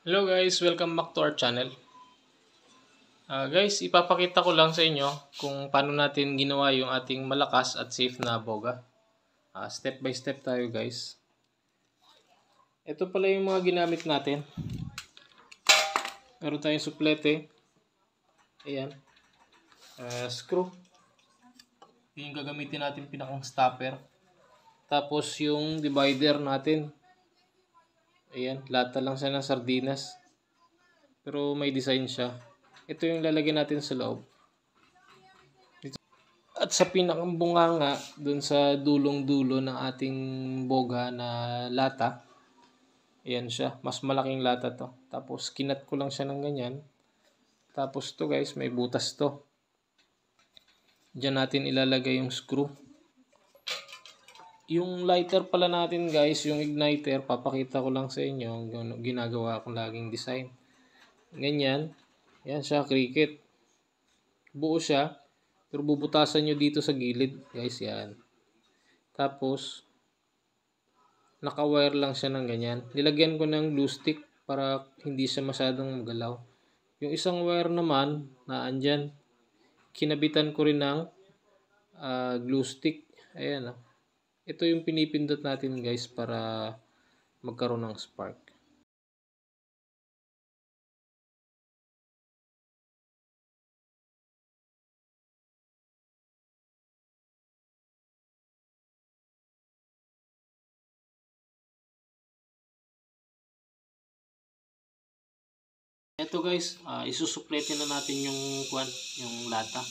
Hello guys, welcome back to our channel. Guys, ipapakita ko lang sa inyo kung paano natin ginawa yung ating malakas at safe na boga. Step by step tayo guys. Ito pala yung mga ginamit natin. Meron tayong suplete. Ayan. Screw. Yung gagamitin natin pinakang stopper. Tapos yung divider natin. Ayan, lata lang siya ng sardinas. Pero may design siya. Ito yung lalagyan natin sa loob. At sa pinakang bunganga, dun sa dulong-dulo ng ating boga na lata. Ayan siya, mas malaking lata to. Tapos kinat ko lang siya ng ganyan. Tapos to guys, may butas to. Diyan natin ilalagay yung screw. Yung lighter pala natin guys, yung igniter, papakita ko lang sa inyo. Ginagawa ko laging design. Ganyan. Yan siya, cricket. Buo siya. Pero bubutasan nyo dito sa gilid. Guys, yan. Tapos, naka-wire lang siya ng ganyan. Nilagyan ko ng glue stick para hindi siya masyadong magalaw. Yung isang wire naman, na andyan, kinabitan ko rin ng glue stick. Ayan. Ito yung pinipindot natin guys para magkaroon ng spark. Ito guys, isusuplete na natin yung lata.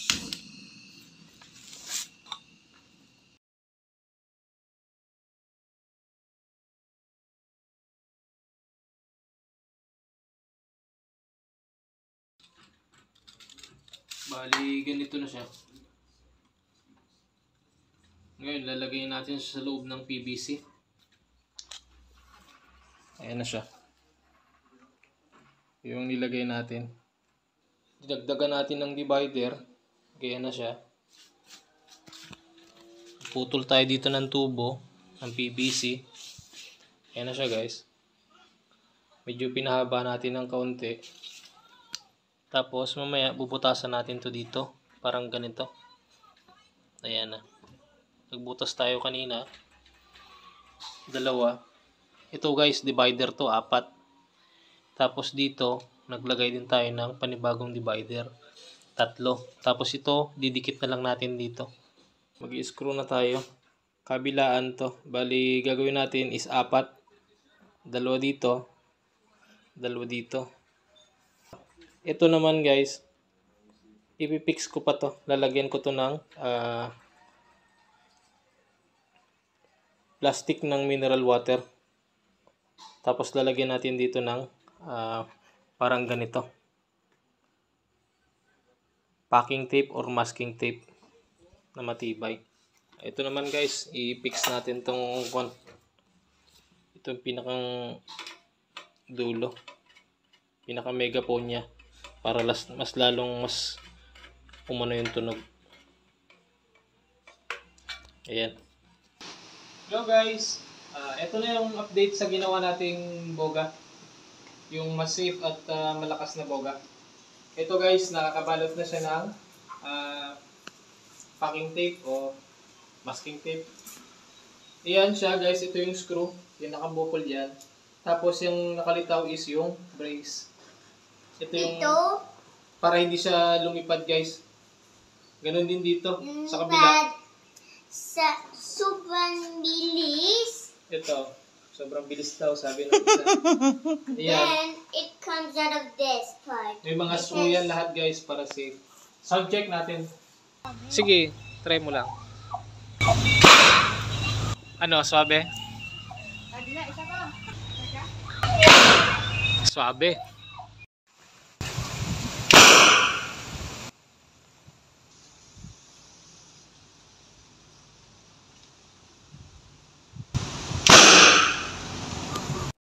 Bali, ganito na siya. Ngayon, lalagay natin siya sa loob ng PVC. Ayan na siya. Yung nilagay natin. Didagdagan natin ng divider. Gaya na siya. Putol tayo dito ng tubo ng PVC. Ayan na siya guys. Medyo pinahaba natin ng kaunti. Tapos mamaya bubutasan natin to dito. Parang ganito. Ayan na. Nagbutas tayo kanina. 2. Ito guys, divider to, 4. Tapos dito, naglagay din tayo ng panibagong divider. 3. Tapos ito, didikit na lang natin dito. Mag-i-screw na tayo. Kabilaan to. Bali, gagawin natin is 4. 2 dito. 2 dito. Ito naman guys, ipipix ko pa to. Lalagyan ko to ng plastic ng mineral water. Tapos lalagyan natin dito ng parang ganito. Packing tape or masking tape na matibay. Ito naman guys, i-fix natin tong ito yung pinakang dulo. Pinaka megaphone niya. Para mas lalong mas umano yung tunog. Ayan. Hello guys. Ito na yung update sa ginawa nating boga. Yung mas safe at malakas na boga. Ito guys, nakakabalot na siya ng packing tape o masking tape. Ayan siya guys, ito yung screw. Yung nakabukol yan. Tapos yung nakalitaw is yung brace. Ito yung para hindi siya lumipad guys. Ganun din dito sa kabila. Sobrang bilis. Ito, sobrang bilis daw sabi ng isa. Then it comes out of this part. May mga screw yan lahat guys para safe. Sound check natin. Sige, try mo lang. Ano, swabe? Swabe.